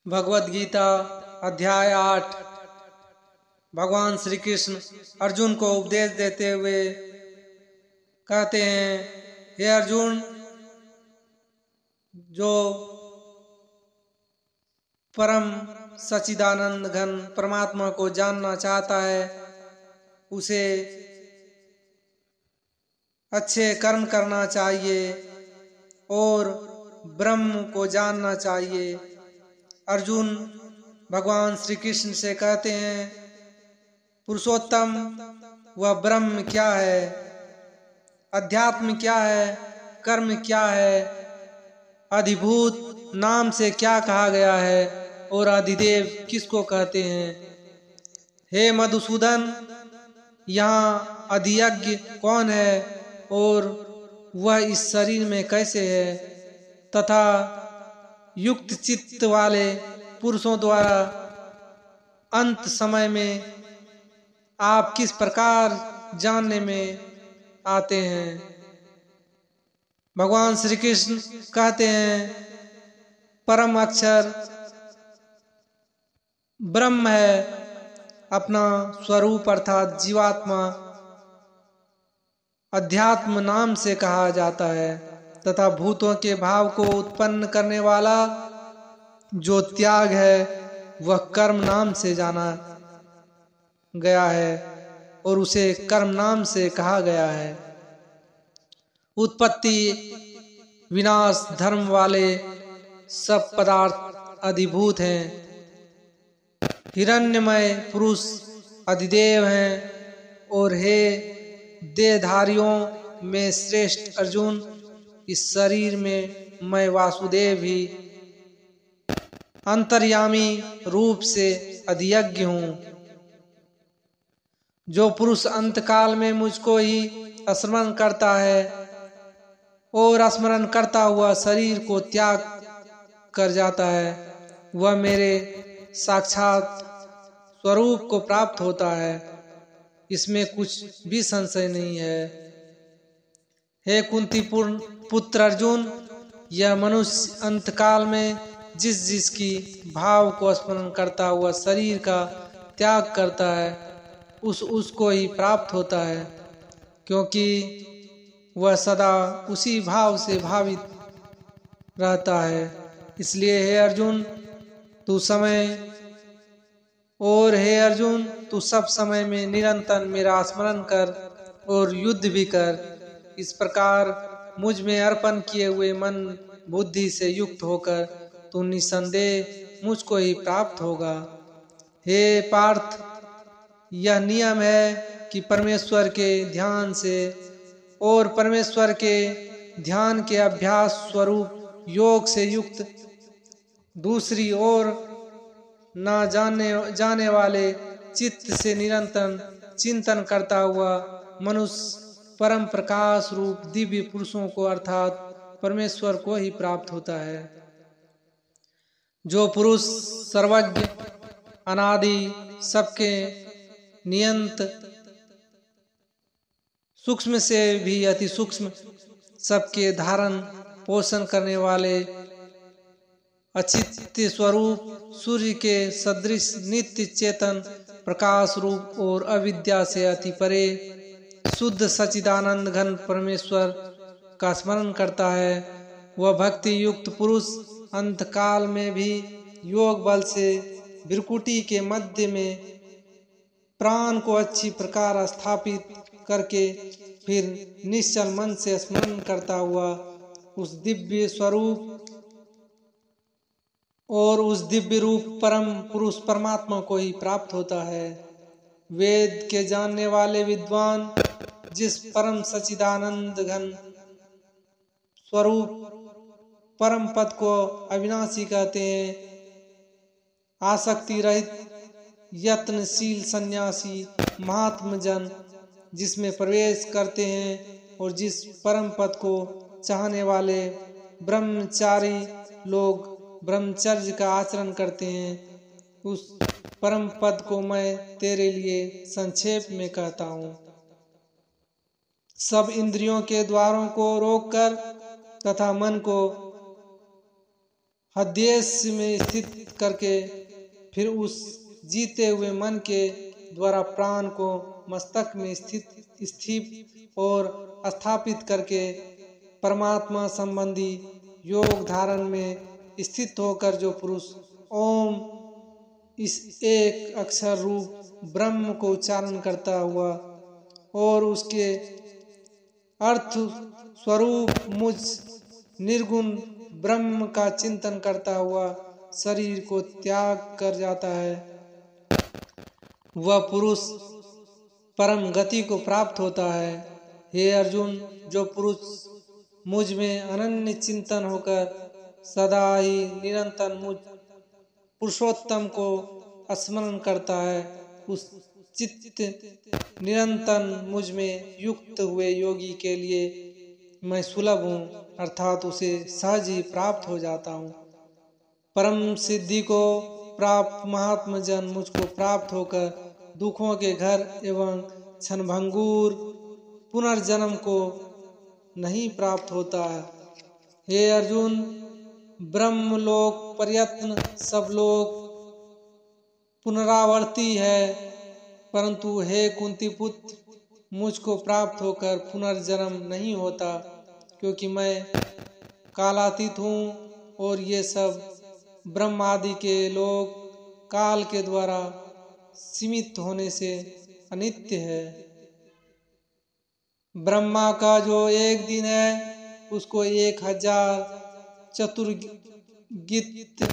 भगवद गीता अध्याय 8। भगवान श्री कृष्ण अर्जुन को उपदेश देते हुए कहते हैं, हे अर्जुन, जो परम सच्चिदानंद घन परमात्मा को जानना चाहता है उसे अच्छे कर्म करना चाहिए और ब्रह्म को जानना चाहिए। अर्जुन भगवान श्री कृष्ण से कहते हैं, पुरुषोत्तम वह ब्रह्म क्या है, अध्यात्म क्या है, कर्म क्या है, अधिभूत नाम से क्या कहा गया है और अधिदेव किसको कहते हैं। हे मधुसूदन, यहाँ अधियज्ञ कौन है और वह इस शरीर में कैसे है, तथा युक्त चित्त वाले पुरुषों द्वारा अंत समय में आप किस प्रकार जानने में आते हैं। भगवान श्री कृष्ण कहते हैं, परम अक्षर ब्रह्म है, अपना स्वरूप अर्थात जीवात्मा अध्यात्म नाम से कहा जाता है, तथा भूतों के भाव को उत्पन्न करने वाला जो त्याग है वह कर्म नाम से जाना गया है और उसे कर्म नाम से कहा गया है। उत्पत्ति विनाश धर्म वाले सब पदार्थ अधिभूत हैं। हिरण्यमय पुरुष अधिदेव हैं और हे देहधारियों में श्रेष्ठ अर्जुन, इस शरीर में मैं वासुदेव ही अंतर्यामी रूप से अधियज्ञ हूँ। जो पुरुष अंतकाल में मुझको ही स्मरण करता है और स्मरण करता हुआ शरीर को त्याग कर जाता है, वह मेरे साक्षात स्वरूप को प्राप्त होता है। इसमें कुछ भी संशय नहीं है। हे कुंती पुत्र अर्जुन, यह मनुष्य अंतकाल में जिस जिसकी भाव को स्मरण करता हुआ शरीर का त्याग करता है उसको ही प्राप्त होता है, क्योंकि वह सदा उसी भाव से भावित रहता है। इसलिए हे अर्जुन तू सब समय में निरंतर मेरा स्मरण कर और युद्ध भी कर। इस प्रकार मुझ में अर्पण किए हुए मन बुद्धि से युक्त होकर तू निसंदेह मुझको ही प्राप्त होगा। हे पार्थ, यह नियम है कि परमेश्वर के ध्यान से और परमेश्वर के ध्यान के अभ्यास स्वरूप योग से युक्त दूसरी ओर न जाने वाले चित्त से निरंतर चिंतन करता हुआ मनुष्य परम प्रकाश रूप दिव्य पुरुषों को अर्थात परमेश्वर को ही प्राप्त होता है। जो पुरुष सर्वज्ञ अनादि सबके नियंत सूक्ष्म से भी अति सूक्ष्म सबके धारण पोषण करने वाले अचित्य स्वरूप सूर्य के सदृश नित्य चेतन प्रकाश रूप और अविद्या से अति परे शुद्ध सच्चिदानंद घन परमेश्वर का स्मरण करता है, वह भक्ति युक्त पुरुष अंतकाल में भी योग बल से भ्रुकुटी के मध्य में प्राण को अच्छी प्रकार स्थापित करके फिर निश्चल मन से स्मरण करता हुआ उस दिव्य स्वरूप और उस दिव्य रूप परम पुरुष परमात्मा को ही प्राप्त होता है। वेद के जानने वाले विद्वान जिस परम सच्चिदानंद घन स्वरूप परम पद को अविनाशी कहते हैं, आसक्ति रहित यत्नशील सन्यासी महात्म जन जिसमें प्रवेश करते हैं और जिस परम पद को चाहने वाले ब्रह्मचारी लोग ब्रह्मचर्य का आचरण करते हैं, उस परम पद को मैं तेरे लिए संक्षेप में कहता हूँ। सब इंद्रियों के द्वारों को रोककर तथा मन को हृदय में स्थित करके फिर उस जीते हुए मन के द्वारा प्राण को मस्तक में स्थित और स्थापित करके परमात्मा संबंधी योग धारण में स्थित होकर जो पुरुष ओम इस एक अक्षर रूप ब्रह्म को उच्चारण करता हुआ और उसके अर्थ स्वरूप मुझ निर्गुण ब्रह्म का चिंतन करता हुआ शरीर को त्याग कर जाता है, वह पुरुष परम गति को प्राप्त होता है। हे अर्जुन, जो पुरुष मुझ में अनन्य चिंतन होकर सदा ही निरंतर मुझ पुरुषोत्तम को स्मरण करता है, उस चित्त निरंतर मुझ में युक्त हुए योगी के लिए मैं सुलभ हूँ, अर्थात उसे सहज ही प्राप्त हो जाता हूँ। परम सिद्धि को प्राप्त महात्मा जन मुझको प्राप्त होकर दुखों के घर एवं क्षणभंगुर पुनर्जन्म को नहीं प्राप्त होता है। हे अर्जुन, ब्रह्मलोक प्रयत्न सब लोग पुनरावर्ती है, परंतु हे कुंती पुत्र, मुझको प्राप्त होकर पुनर्जन्म नहीं होता, क्योंकि मैं कालातीत हूँ और ये सब ब्रह्म आदि के लोग काल के द्वारा सीमित होने से अनित्य है। ब्रह्मा का जो एक दिन है उसको 1000 चतुर्गित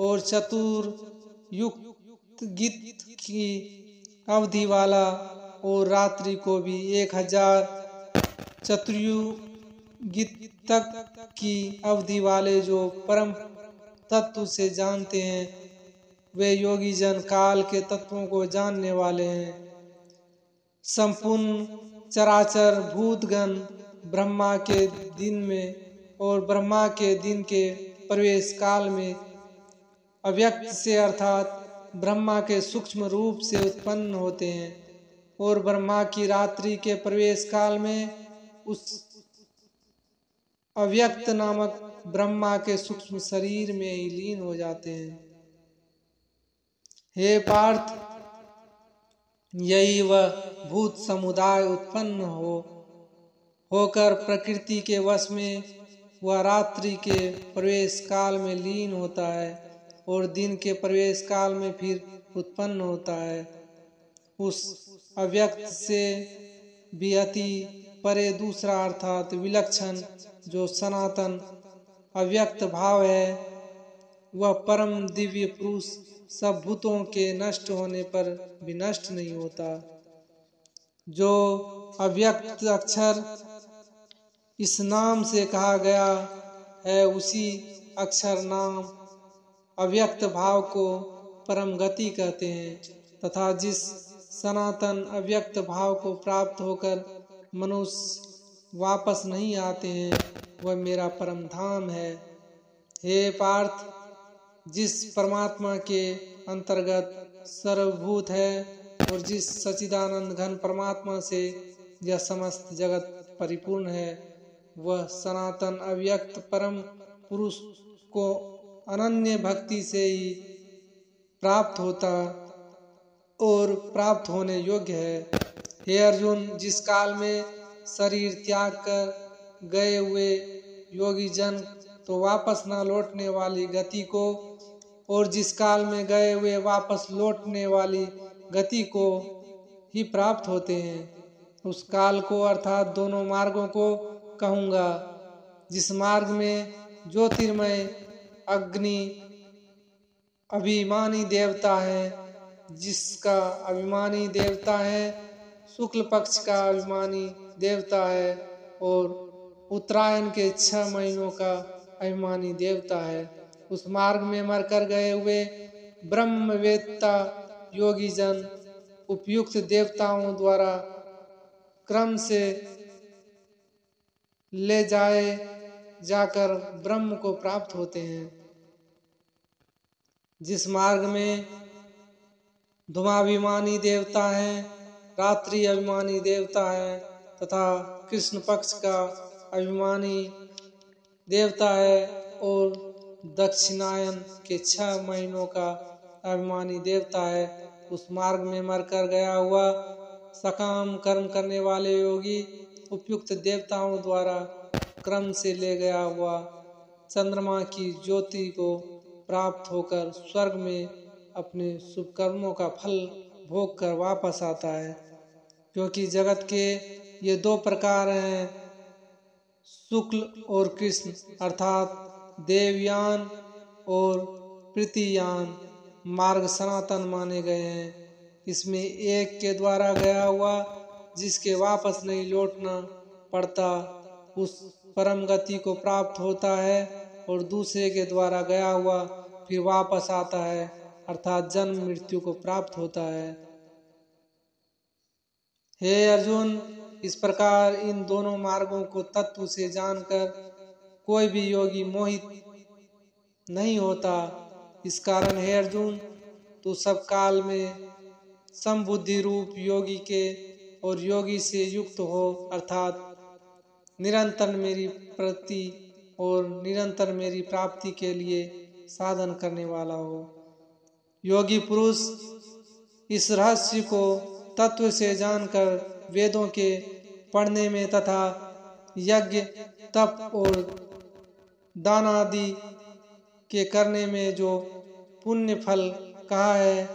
और चतुर्युक्त गित की अवधि वाला और रात्रि को भी 1000 चतुर्युगित तक की अवधि वाले जो परम तत्व से जानते हैं, वे योगी जन काल के तत्वों को जानने वाले हैं। संपूर्ण चराचर भूतगण ब्रह्मा के दिन में और ब्रह्मा के दिन के प्रवेश काल में अव्यक्त से अर्थात ब्रह्मा के सूक्ष्म रूप से उत्पन्न होते हैं और ब्रह्मा की रात्रि के प्रवेश काल में उस अव्यक्त नामक ब्रह्मा के सूक्ष्म शरीर में ही लीन हो जाते हैं। हे पार्थ, यही वह भूत समुदाय उत्पन्न होकर प्रकृति के वश में वह रात्रि के प्रवेश काल में लीन होता है और दिन के प्रवेश काल में फिर उत्पन्न होता है। उस अव्यक्त से भी अति परे दूसरा अर्थात विलक्षण जो सनातन अव्यक्त भाव है, वह परम दिव्य पुरुष सब भूतों के नष्ट होने पर भी नष्ट नहीं होता। जो अव्यक्त अक्षर इस नाम से कहा गया है, उसी अक्षर नाम अव्यक्त भाव को परम गति कहते हैं, तथा जिस सनातन अव्यक्त भाव को प्राप्त होकर मनुष्य वापस नहीं आते हैं, वह मेरा परम धाम है। हे पार्थ, जिस परमात्मा के अंतर्गत सर्वभूत है और जिस सच्चिदानंद घन परमात्मा से यह समस्त जगत परिपूर्ण है, वह सनातन अव्यक्त परम पुरुष को अनन्य भक्ति से ही प्राप्त होता और प्राप्त होने योग्य है। हे अर्जुन, जिस काल में शरीर त्याग कर गए हुए योगी जन तो वापस न लौटने वाली गति को और जिस काल में गए हुए वापस लौटने वाली गति को ही प्राप्त होते हैं, उस काल को अर्थात दोनों मार्गों को कहूँगा। जिस मार्ग में ज्योतिर्मय अग्नि अभिमानी देवता है, जिसका अभिमानी देवता है शुक्ल पक्ष का अभिमानी देवता है और उत्तरायण के 6 महीनों का अभिमानी देवता है, उस मार्ग में मरकर गए हुए ब्रह्मवेत्ता योगी जन उपयुक्त देवताओं द्वारा क्रम से ले जाकर ब्रह्म को प्राप्त होते हैं। जिस मार्ग में धूमाभिमानी देवता है, रात्रि अभिमानी देवता है तथा कृष्ण पक्ष का अभिमानी देवता है और दक्षिणायन के 6 महीनों का अभिमानी देवता है। उस मार्ग में मरकर गया हुआ सकाम कर्म करने वाले योगी उपयुक्त देवताओं द्वारा क्रम से ले गया हुआ चंद्रमा की ज्योति को प्राप्त होकर स्वर्ग में अपने शुभ कर्मों का फल भोग कर वापस आता है। क्योंकि जगत के ये 2 प्रकार हैं, शुक्ल और कृष्ण, अर्थात देवयान और पृथ्वीयान मार्ग सनातन माने गए हैं। इसमें एक के द्वारा गया हुआ जिसके वापस नहीं लौटना पड़ता उस परम गति को प्राप्त होता है, और दूसरे के द्वारा गया हुआ फिर वापस आता है, अर्थात जन्म मृत्यु को प्राप्त होता है। हे अर्जुन, इस प्रकार इन दोनों मार्गों को तत्व से जानकर कोई भी योगी मोहित नहीं होता। इस कारण हे अर्जुन, तू सब काल में समबुद्धि रूप योगी के और योगी से युक्त हो, अर्थात निरंतर मेरी प्रति और निरंतर मेरी प्राप्ति के लिए साधन करने वाला हो। योगी पुरुष इस रहस्य को तत्व से जानकर वेदों के पढ़ने में तथा यज्ञ तप और दान आदि के करने में जो पुण्य फल कहा है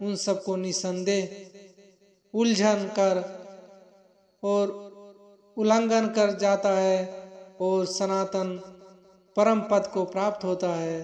उन सबको निसंदेह उलझन कर और उल्लंघन कर जाता है और सनातन परम पद को प्राप्त होता है।